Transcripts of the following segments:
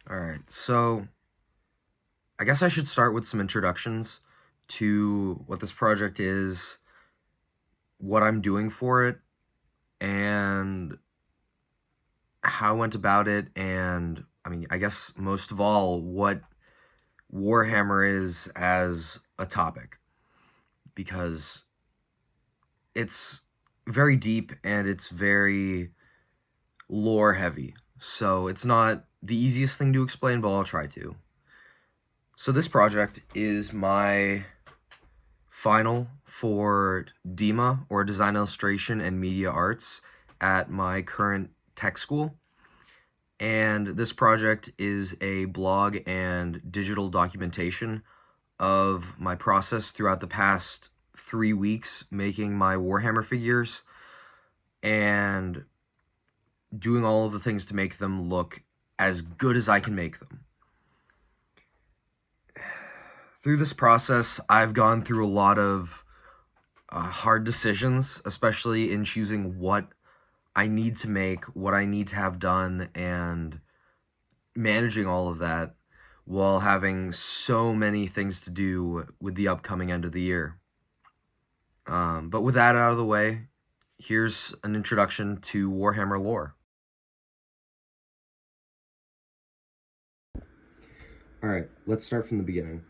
All right, so I guess I should start with some introductions to what this project is, what I'm doing for it, and how I went about it, and I guess most of all, what Warhammer is as a topic, because it's very deep and it's very lore heavy. So it's not the easiest thing to explain, but I'll try to. So this project is my final for DEMA, or Design Illustration and Media Arts, at my current tech school. And this project is a blog and digital documentation of my process throughout the past 3 weeks making my Warhammer figures and doing all of the things to make them look as good as I can make them. Through this process, I've gone through a lot of hard decisions, especially in choosing what I need to make, what I need to have done, and managing all of that while having so many things to do with the upcoming end of the year. But with that out of the way, here's an introduction to Warhammer lore. Alright, let's start from the beginning.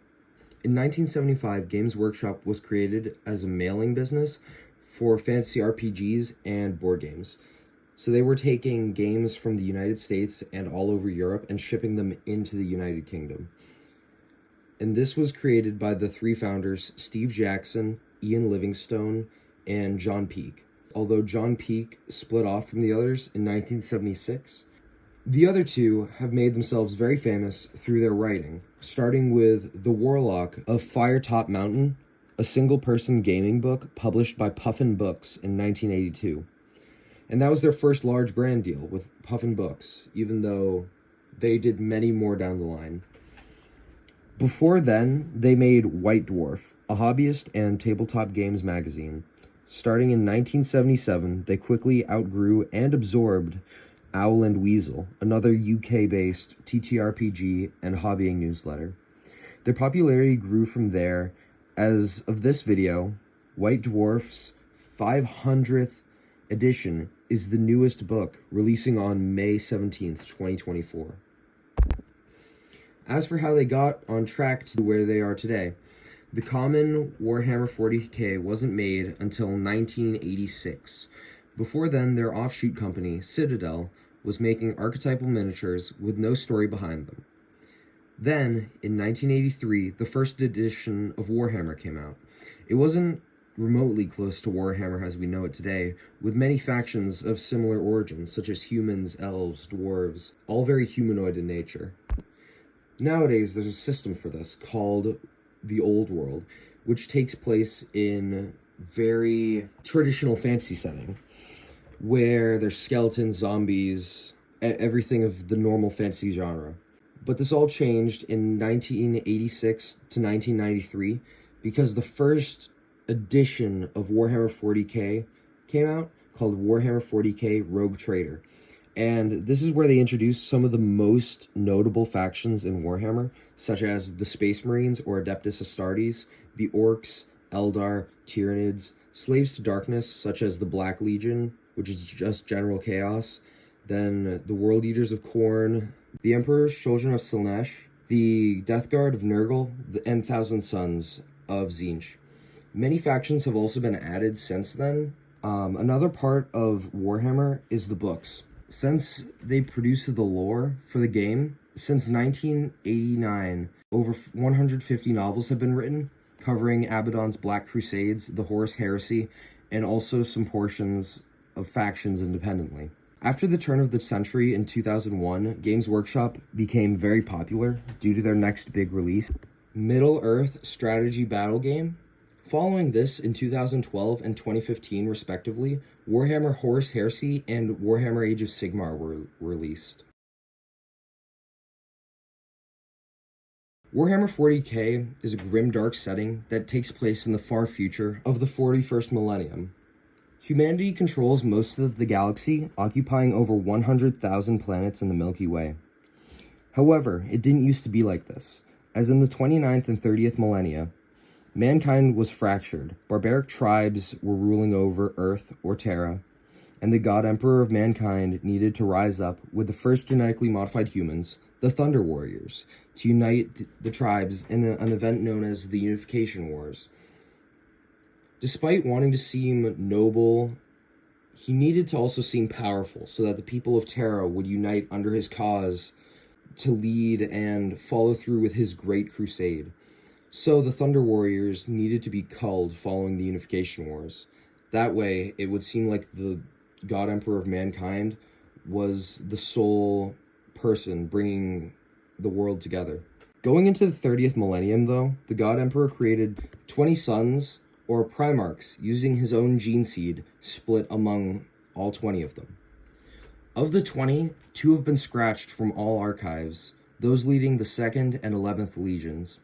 In 1975, Games Workshop was created as a mailing business for fantasy RPGs and board games. So they were taking games from the United States and all over Europe and shipping them into the United Kingdom. And this was created by the three founders, Steve Jackson, Ian Livingstone, and John Peake. Although John Peake split off from the others in 1976, the other two have made themselves very famous through their writing, starting with The Warlock of Firetop Mountain, a single-person gaming book published by Puffin Books in 1982. And that was their first large brand deal with Puffin Books, even though they did many more down the line. Before then, they made White Dwarf, a hobbyist and tabletop games magazine. Starting in 1977, they quickly outgrew and absorbed Owl and Weasel, another UK-based TTRPG and hobbying newsletter. Their popularity grew from there. As of this video, White Dwarf's 500th edition is the newest book, releasing on May 17th, 2024. As for how they got on track to where they are today, the common Warhammer 40k wasn't made until 1986. Before then, their offshoot company, Citadel, was making archetypal miniatures with no story behind them. Then, in 1983, the first edition of Warhammer came out. It wasn't remotely close to Warhammer as we know it today, with many factions of similar origins, such as humans, elves, dwarves, all very humanoid in nature. Nowadays, there's a system for this called the Old World, which takes place in very traditional fantasy setting, where there's skeletons, zombies, everything of the normal fantasy genre. But this all changed in 1986 to 1993 because the first edition of Warhammer 40k came out, called Warhammer 40k Rogue Trader. And this is where they introduced some of the most notable factions in Warhammer, such as the Space Marines or Adeptus Astartes, the Orcs, Eldar, Tyranids, Slaves to Darkness, such as the Black Legion, which is just general chaos, then the World Eaters of Khorne, the Emperor's Children of Slaanesh, the Death Guard of Nurgle, and Thousand Sons of Tzeentch. Many factions have also been added since then. Another part of Warhammer is the books. Since they produced the lore for the game, since 1989, over 150 novels have been written, covering Abaddon's Black Crusades, the Horus Heresy, and also some portions of factions independently. After the turn of the century in 2001, Games Workshop became very popular due to their next big release, Middle-earth strategy battle game. Following this, in 2012 and 2015 respectively, Warhammer Horus Heresy and Warhammer Age of Sigmar were released. Warhammer 40k is a grimdark setting that takes place in the far future of the 41st millennium. Humanity controls most of the galaxy, occupying over 100,000 planets in the Milky Way. However, it didn't used to be like this, as in the 29th and 30th millennia, mankind was fractured. Barbaric tribes were ruling over Earth, or Terra, and the God Emperor of mankind needed to rise up with the first genetically modified humans, the Thunder Warriors, to unite the tribes in an event known as the Unification Wars. Despite wanting to seem noble, he needed to also seem powerful so that the people of Terra would unite under his cause to lead and follow through with his great crusade. So the Thunder Warriors needed to be culled following the Unification Wars. That way, it would seem like the God Emperor of mankind was the sole person bringing the world together. Going into the 30th millennium, though, the God Emperor created 20 sons, or Primarchs, using his own gene seed split among all 20 of them. Of the 20, 2 have been scratched from all archives, those leading the 2nd and 11th legions.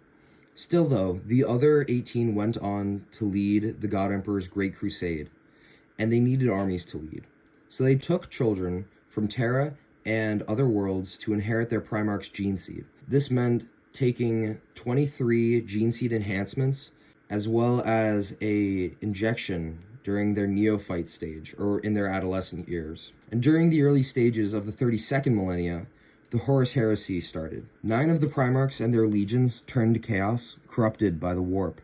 Still, though, the other 18 went on to lead the God Emperor's Great Crusade, and they needed armies to lead. So they took children from Terra and other worlds to inherit their Primarch's gene seed. This meant taking 23 gene seed enhancements, as well as a injection during their neophyte stage, or in their adolescent years. And during the early stages of the 32nd millennia, the Horus Heresy started. 9 of the Primarchs and their legions turned to chaos, corrupted by the warp.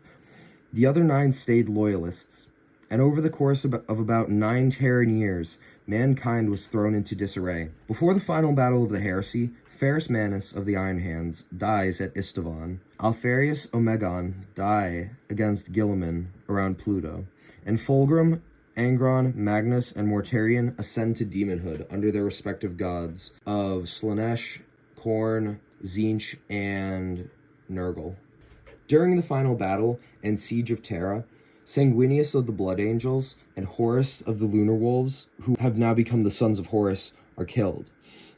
The other 9 stayed loyalists. And over the course of about 9 Terran years, mankind was thrown into disarray. Before the final battle of the Heresy, Ferrus Manus of the Iron Hands dies at Istvan. Alfarius Omegon die against Guilliman around Pluto. And Fulgrim, Angron, Magnus, and Mortarion ascend to demonhood under their respective gods of Slanesh, Khorne, Tzeentch, and Nurgle. During the final battle and siege of Terra, Sanguinius of the Blood Angels and Horus of the Lunar Wolves, who have now become the Sons of Horus, are killed,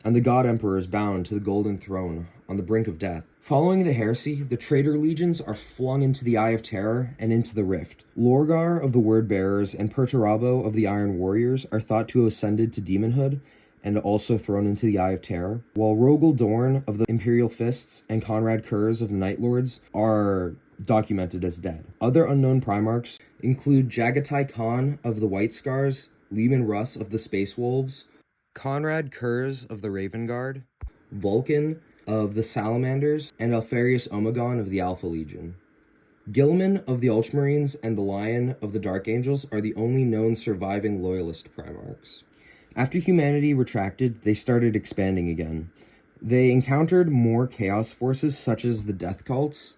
and the God Emperor is bound to the Golden Throne on the brink of death. Following the heresy, the traitor legions are flung into the Eye of Terror and into the Rift. Lorgar of the Word Bearers and Perturabo of the Iron Warriors are thought to have ascended to demonhood and also thrown into the Eye of Terror, while Rogel Dorn of the Imperial Fists and Conrad Kurz of the Night Lords are documented as dead. Other unknown Primarchs include Jagatai Khan of the White Scars, Leman Russ of the Space Wolves, Conrad Kurz of the Raven Guard, Vulcan of the Salamanders, and Alfarius Omegon of the Alpha Legion. Guilliman of the Ultramarines and the Lion of the Dark Angels are the only known surviving Loyalist Primarchs. After humanity retracted, they started expanding again. They encountered more chaos forces such as the Death Cults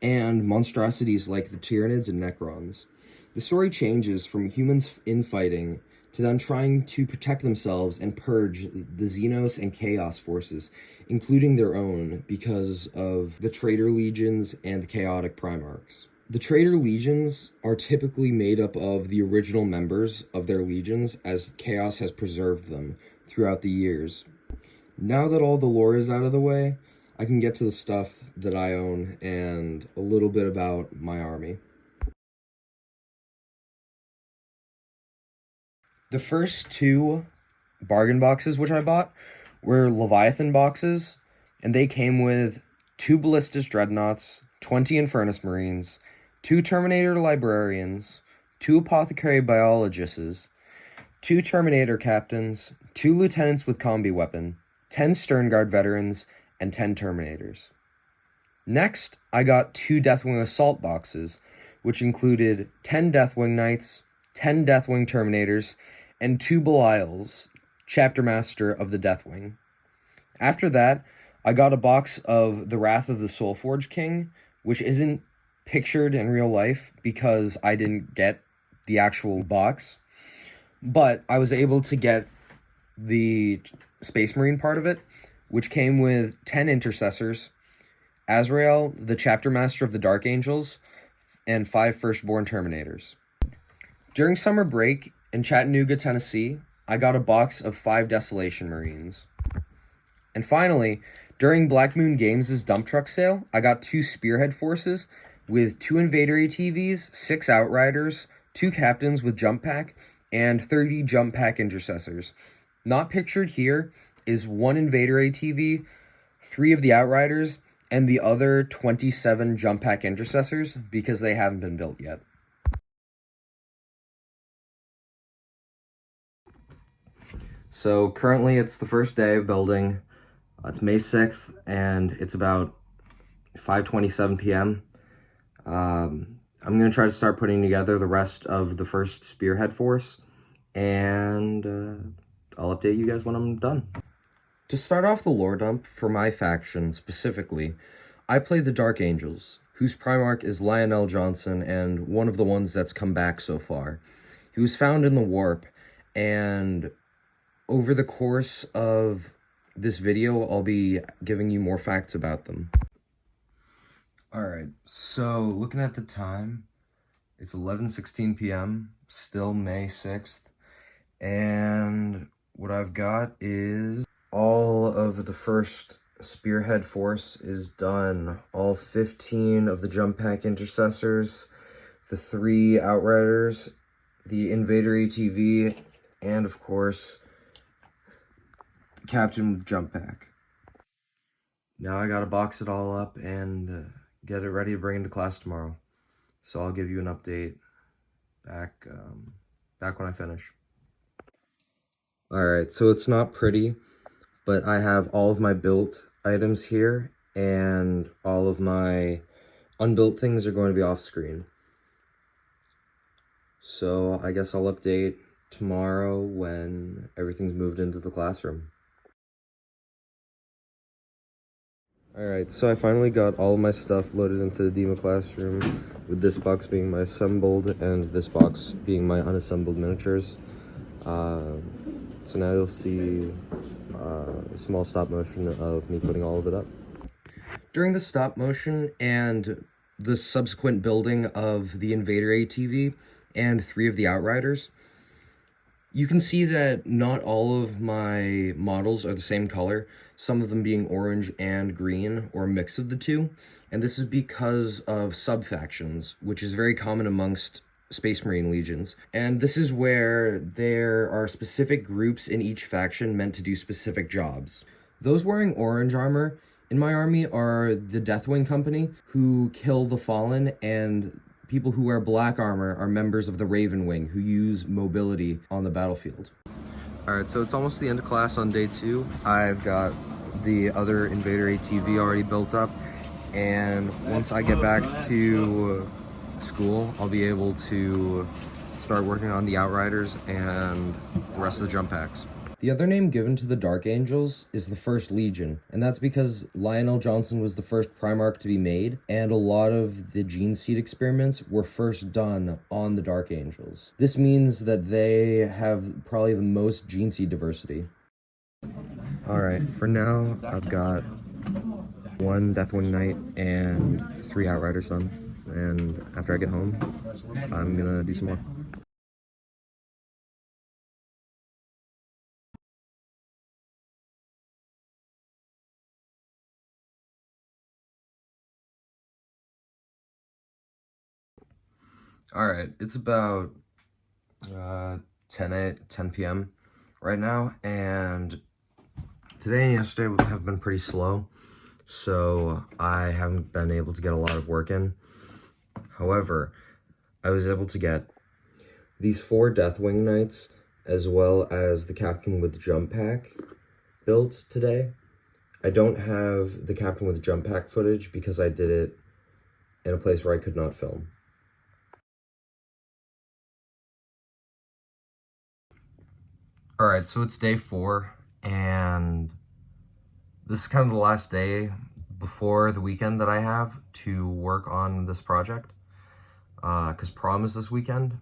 and monstrosities like the Tyranids and Necrons. The story changes from humans infighting to them trying to protect themselves and purge the Xenos and Chaos forces, including their own, because of the traitor legions and the chaotic Primarchs. The traitor legions are typically made up of the original members of their legions, as Chaos has preserved them throughout the years. Now that all the lore is out of the way, I can get to the stuff that I own and a little bit about my army. The first 2 bargain boxes which I bought were Leviathan boxes, and they came with 2 Ballistus Dreadnoughts, 20 Infernus Marines, 2 Terminator Librarians, 2 Apothecary Biologists, 2 Terminator Captains, 2 Lieutenants with Combi Weapon, 10 Sternguard Veterans, and 10 Terminators. Next, I got 2 Deathwing Assault boxes, which included 10 Deathwing Knights, 10 Deathwing Terminators, and 2 Belials, Chapter Master of the Deathwing. After that, I got a box of the Wrath of the Soulforge King, which isn't pictured in real life because I didn't get the actual box, but I was able to get the Space Marine part of it, which came with 10 Intercessors, Azrael, the Chapter Master of the Dark Angels, and 5 Firstborn Terminators. During summer break in Chattanooga, Tennessee, I got a box of 5 Desolation Marines. And finally, during Black Moon Games' dump truck sale, I got 2 Spearhead Forces with 2 Invader ATVs, 6 Outriders, 2 Captains with Jump Pack, and 30 Jump Pack Intercessors. Not pictured here is 1 Invader ATV, 3 of the Outriders, and the other 27 jump pack intercessors because they haven't been built yet. So currently it's the first day of building. It's May 6th and it's about 5:27 p.m. I'm going to try to start putting together the rest of the first spearhead force, and I'll update you guys when I'm done. To start off the lore dump for my faction specifically, I play the Dark Angels, whose Primarch is Lionel Johnson and one of the ones that's come back so far. He was found in the warp, and over the course of this video, I'll be giving you more facts about them. Alright, so looking at the time, it's 11:16 p.m., still May 6th, and what I've got is all of the first spearhead force is done. All 15 of the jump pack intercessors, the 3 outriders, the invader ATV, and of course, the captain with jump pack. Now I gotta box it all up and get it ready to bring into class tomorrow. So I'll give you an update back when I finish. Alright, so it's not pretty, but I have all of my built items here, and all of my unbuilt things are going to be off screen. So I guess I'll update tomorrow when everything's moved into the classroom. Alright, so I finally got all of my stuff loaded into the demo classroom, with this box being my assembled and this box being my unassembled miniatures. So now you'll see a small stop motion of me putting all of it up. During the stop motion and the subsequent building of the Invader ATV and 3 of the Outriders, you can see that not all of my models are the same color, some of them being orange and green, or a mix of the two, and this is because of sub-factions, which is very common amongst Space Marine legions. And this is where there are specific groups in each faction meant to do specific jobs. Those wearing orange armor in my army are the Deathwing Company, who kill the Fallen, and people who wear black armor are members of the Raven Wing, who use mobility on the battlefield. Alright, so it's almost the end of class on day 2. I've got the other Invader ATV already built up, and once I get back to school, I'll be able to start working on the Outriders and the rest of the jump packs. The other name given to the Dark Angels is the First Legion, and that's because Lionel Johnson was the first Primarch to be made, and a lot of the gene seed experiments were first done on the Dark Angels. This means that they have probably the most gene seed diversity. Alright, for now, I've got 1 Deathwing Knight and 3 Outriders done, and after I get home, I'm gonna do some more. Alright, it's about 10 p.m. right now, and today and yesterday have been pretty slow, so I haven't been able to get a lot of work in. However, I was able to get these 4 Deathwing Knights, as well as the Captain with Jump Pack built today. I don't have the Captain with Jump Pack footage because I did it in a place where I could not film. Alright, so it's day 4, and this is kind of the last day before the weekend that I have to work on this project, because prom is this weekend,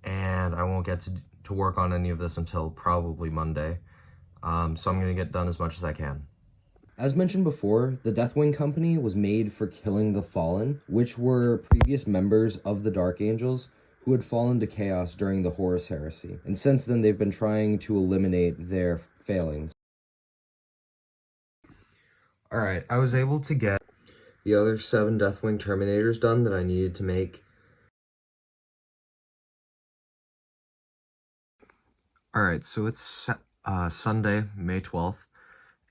and I won't get to work on any of this until probably Monday, so I'm going to get done as much as I can. As mentioned before, the Deathwing Company was made for killing the Fallen, which were previous members of the Dark Angels who had fallen to chaos during the Horus Heresy, and since then they've been trying to eliminate their failings. Alright, I was able to get the other 7 Deathwing Terminators done that I needed to make. Alright, so it's Sunday, May 12th,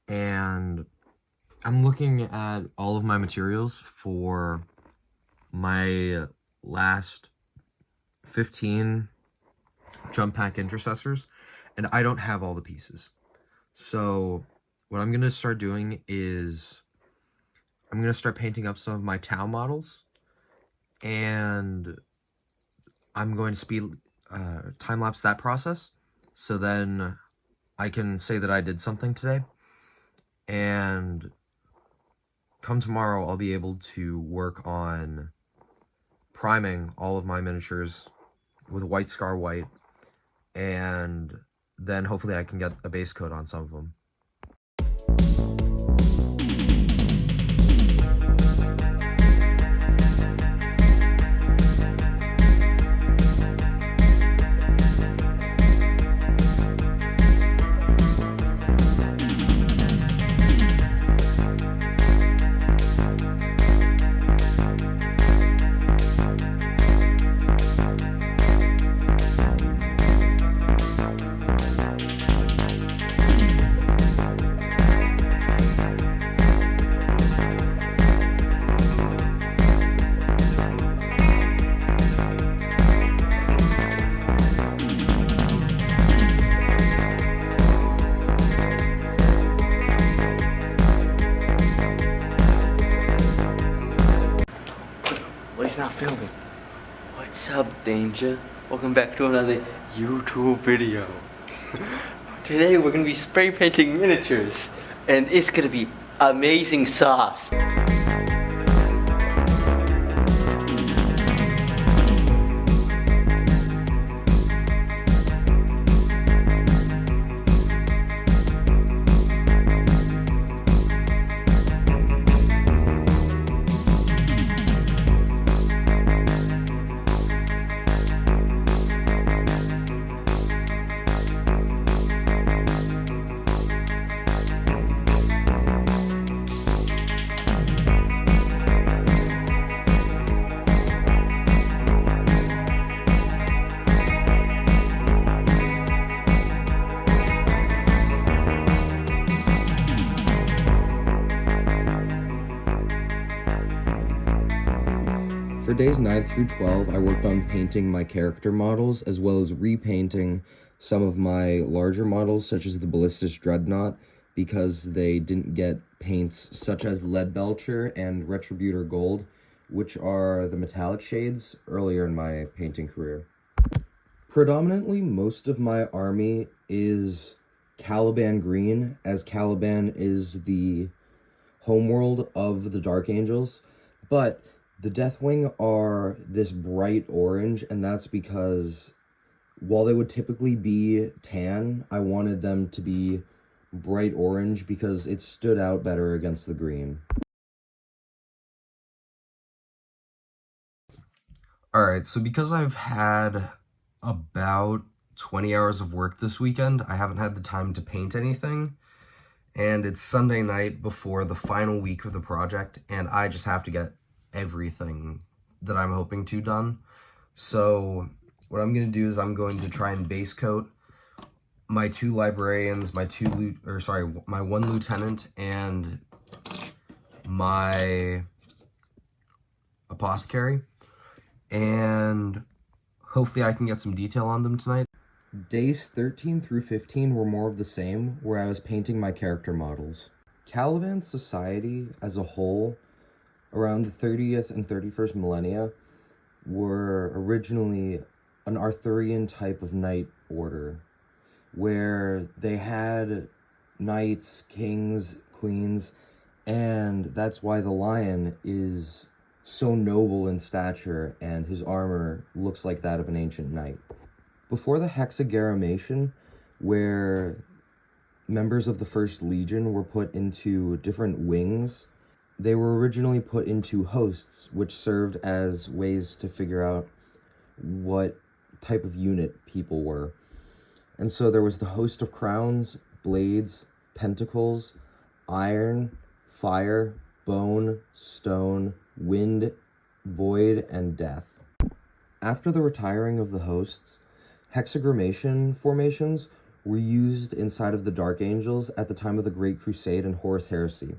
and I'm looking at all of my materials for my last 15 jump pack intercessors, and I don't have all the pieces. So what I'm going to start doing is I'm going to start painting up some of my Tau models, and I'm going to speed time-lapse that process, so then I can say that I did something today, and come tomorrow I'll be able to work on priming all of my miniatures with White Scar White, and then hopefully I can get a base coat on some of them. Well, he's not filming. What's up, Danger? Welcome back to another YouTube video. Today we're gonna be spray painting miniatures, and it's gonna be amazing sauce. For days 9 through 12, I worked on painting my character models, as well as repainting some of my larger models, such as the Ballistic Dreadnought, because they didn't get paints such as Lead Belcher and Retributor Gold, which are the metallic shades earlier in my painting career. Predominantly, most of my army is Caliban Green, as Caliban is the homeworld of the Dark Angels, but the Deathwing are this bright orange, and that's because while they would typically be tan, I wanted them to be bright orange because it stood out better against the green. Alright, so because I've had about 20 hours of work this weekend, I haven't had the time to paint anything, and it's Sunday night before the final week of the project, and I just have to get everything that I'm hoping to done. So what I'm going to do is I'm going to try and base coat my 2 librarians, my one lieutenant, and my apothecary, and hopefully I can get some detail on them tonight. Days 13 through 15 were more of the same, where I was painting my character models. Caliban's society as a whole, around the 30th and 31st millennia, were originally an Arthurian type of knight order, where they had knights, kings, queens, and that's why the lion is so noble in stature and his armor looks like that of an ancient knight. Before the hexagaramation, where members of the First Legion were put into different wings, they were originally put into hosts, which served as ways to figure out what type of unit people were. And so there was the host of crowns, blades, pentacles, iron, fire, bone, stone, wind, void, and death. After the retiring of the hosts, hexagramation formations were used inside of the Dark Angels at the time of the Great Crusade and Horus Heresy.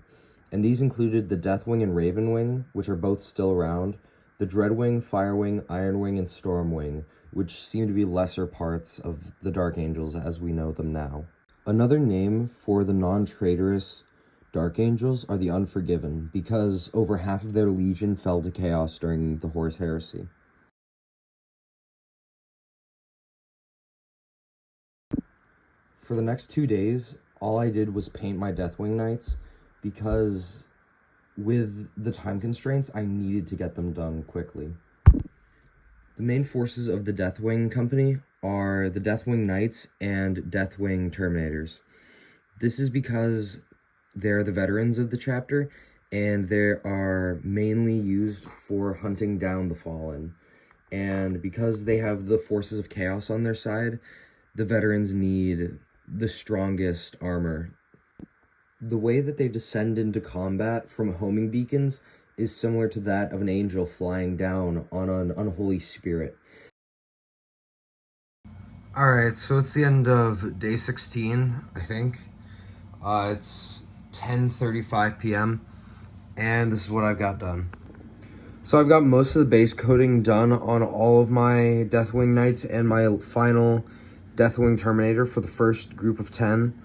and these included the Deathwing and Ravenwing, which are both still around, the Dreadwing, Firewing, Ironwing, and Stormwing, which seem to be lesser parts of the Dark Angels as we know them now. Another name for the non-traitorous Dark Angels are the Unforgiven, because over half of their legion fell to chaos during the Horus Heresy. For the next 2 days, all I did was paint my Deathwing Knights, because with the time constraints, I needed to get them done quickly. The main forces of the Deathwing Company are the Deathwing Knights and Deathwing Terminators. This is because they're the veterans of the chapter, and they are mainly used for hunting down the Fallen. And because they have the forces of chaos on their side, the veterans need the strongest armor. The way that they descend into combat from homing beacons is similar to that of an angel flying down on an unholy spirit. Alright, so it's the end of day 16, I think. It's 10:35 p.m. and this is what I've got done. So I've got most of the base coating done on all of my Deathwing Knights and my final Deathwing Terminator for the first group of 10.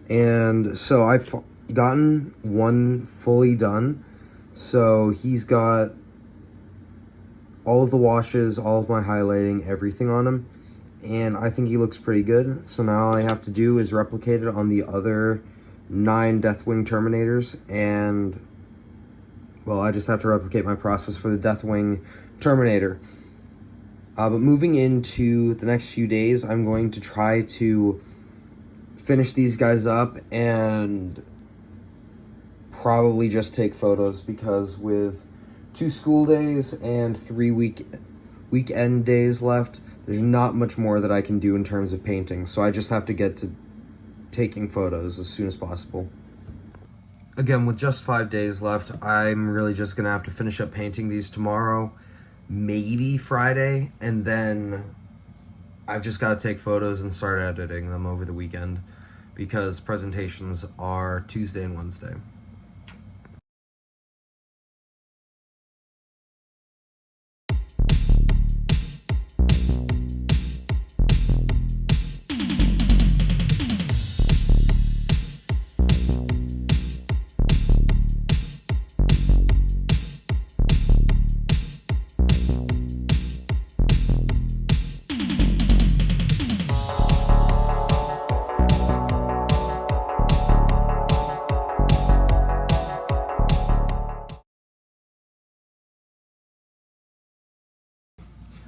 And so I've gotten one fully done. So he's got all of the washes, all of my highlighting, everything on him. And I think he looks pretty good. So now all I have to do is replicate it on the other 9 Deathwing Terminators. And, well, I just have to replicate my process for the Deathwing Terminator. But moving into the next few days, I'm going to try to finish these guys up and probably just take photos, because with 2 school days and 3 weekend days left, there's not much more that I can do in terms of painting, so I just have to get to taking photos as soon as possible. Again, with just 5 days left, I'm really just gonna have to finish up painting these tomorrow, maybe Friday, and then I've just got to take photos and start editing them over the weekend, because presentations are Tuesday and Wednesday.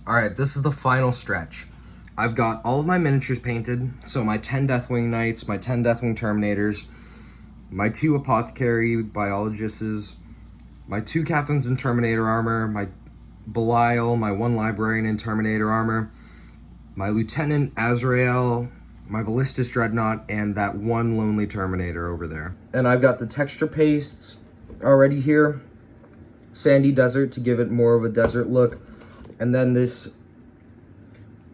Alright, this is the final stretch. I've got all of my miniatures painted, so my 10 Deathwing Knights, my 10 Deathwing Terminators, my 2 Apothecary Biologists, my 2 Captains in Terminator armor, my Belial, my 1 Librarian in Terminator armor, my Lieutenant Azrael, my Ballistus Dreadnought, and that 1 Lonely Terminator over there. And I've got the texture pastes already here. Sandy Desert to give it more of a desert look. And then this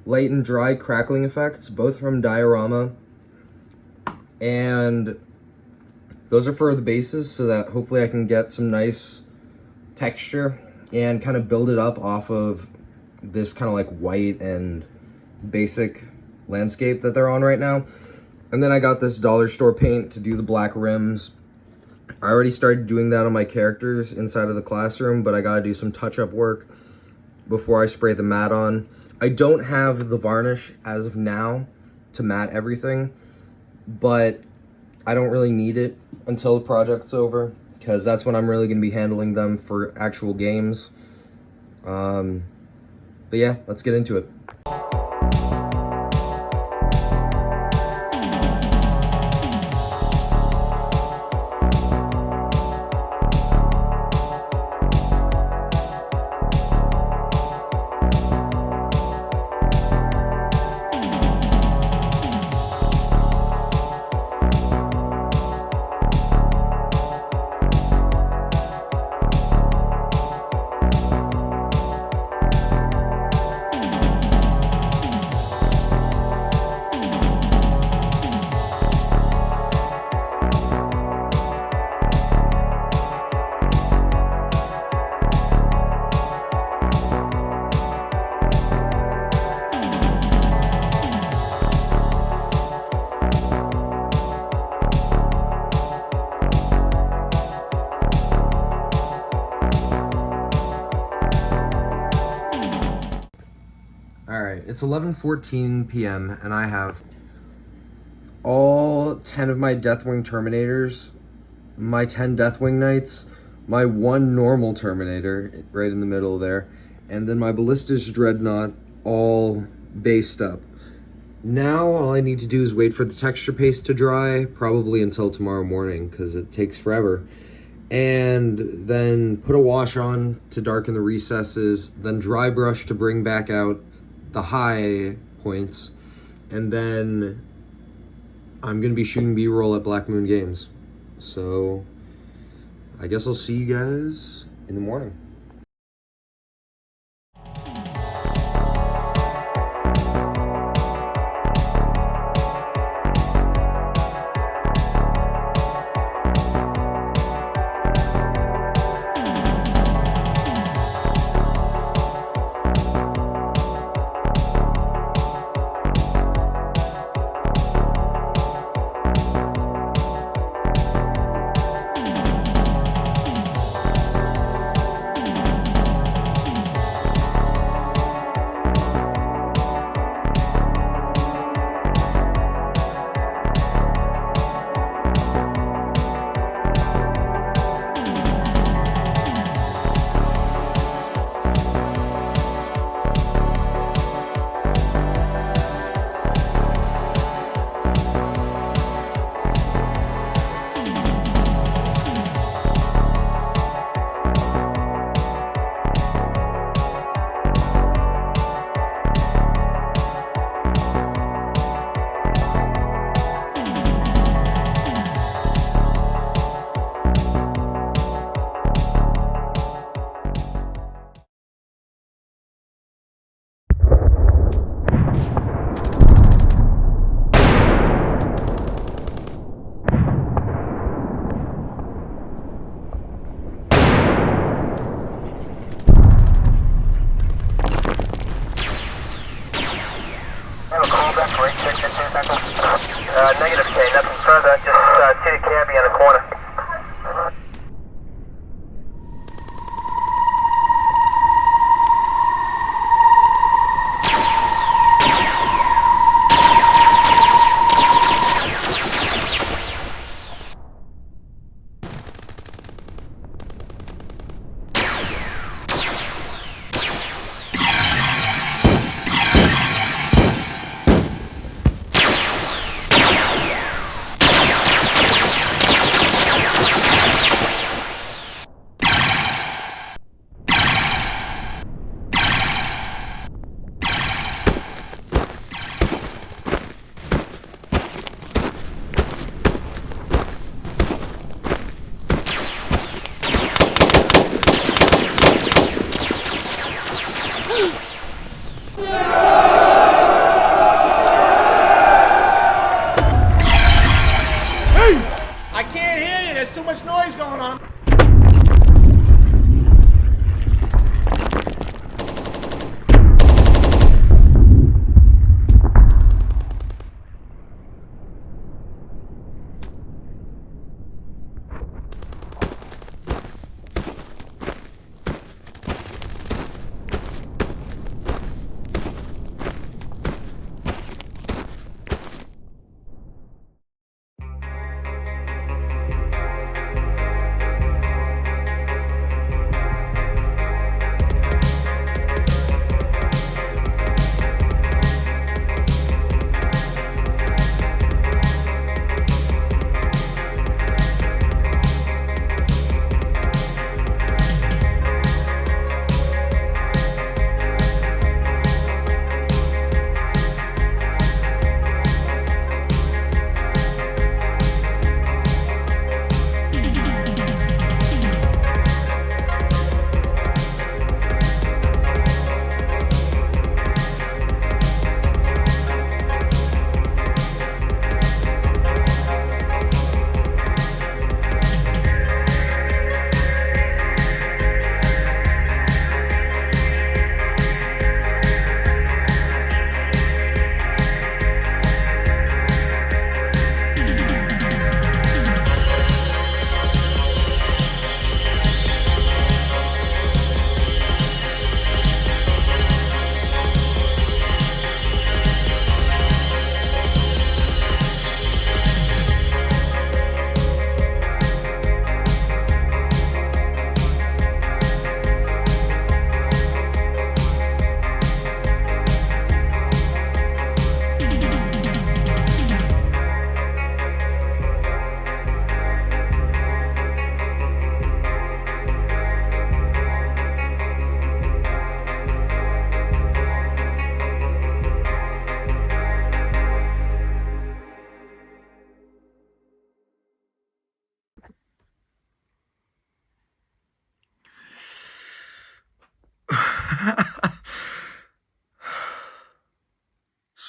light and dry crackling effects, both from Diorama. And those are for the bases, so that hopefully I can get some nice texture and kind of build it up off of this kind of like white and basic landscape that they're on right now. And then I got this dollar store paint to do the black rims. I already started doing that on my characters inside of the classroom, but I gotta do some touch-up work before I spray the matte on. I don't have the varnish as of now to matte everything, but I don't really need it until the project's over, because that's when I'm really going to be handling them for actual games. But yeah, let's get into it. it's 11:14 p.m. and I have all 10 of my Deathwing Terminators, my 10 Deathwing Knights, my 1 normal Terminator right in the middle there, and then my Ballistas Dreadnought all based up. Now all I need to do is wait for the texture paste to dry, probably until tomorrow morning because it takes forever, and then put a wash on to darken the recesses, then dry brush to bring back out the high points, and then I'm gonna be shooting B-roll at Black Moon Games. So I guess I'll see you guys in the morning. Negative K, nothing further, just see the cab on the corner. There's too much noise going on.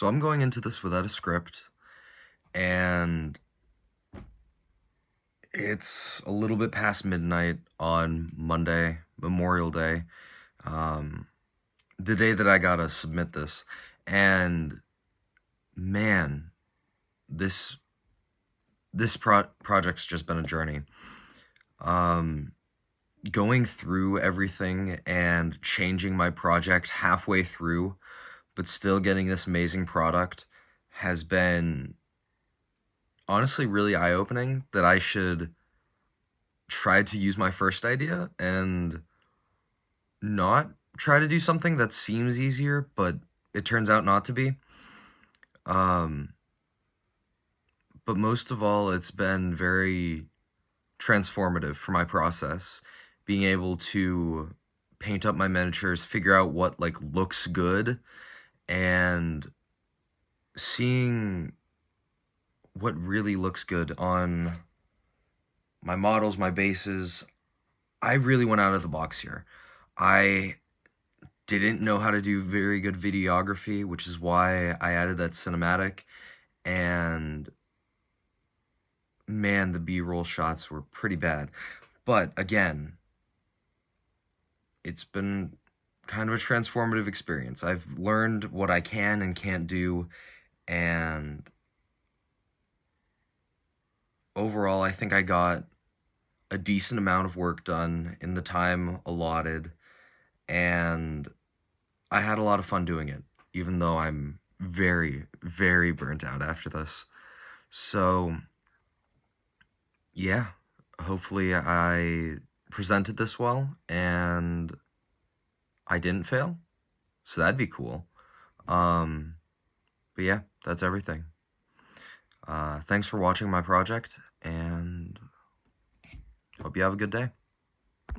So I'm going into this without a script, and it's a little bit past midnight on Monday, Memorial Day, the day that I gotta submit this. And man, this project's just been a journey. Going through everything and changing my project halfway through, but still getting this amazing product has been honestly really eye-opening, that I should try to use my first idea and not try to do something that seems easier, but it turns out not to be. But most of all, it's been very transformative for my process, being able to paint up my miniatures, figure out what like looks good, and seeing what really looks good on my models, my bases. I really went out of the box here. I didn't know how to do very good videography, which is why I added that cinematic, and man, the B-roll shots were pretty bad. But again, it's been kind of a transformative experience. I've learned what I can and can't do, and overall, I think I got a decent amount of work done in the time allotted, and I had a lot of fun doing it, even though I'm very, very burnt out after this. So, yeah, hopefully I presented this well, and I didn't fail, so that'd be cool. But yeah, that's everything. Thanks for watching my project, and hope you have a good day.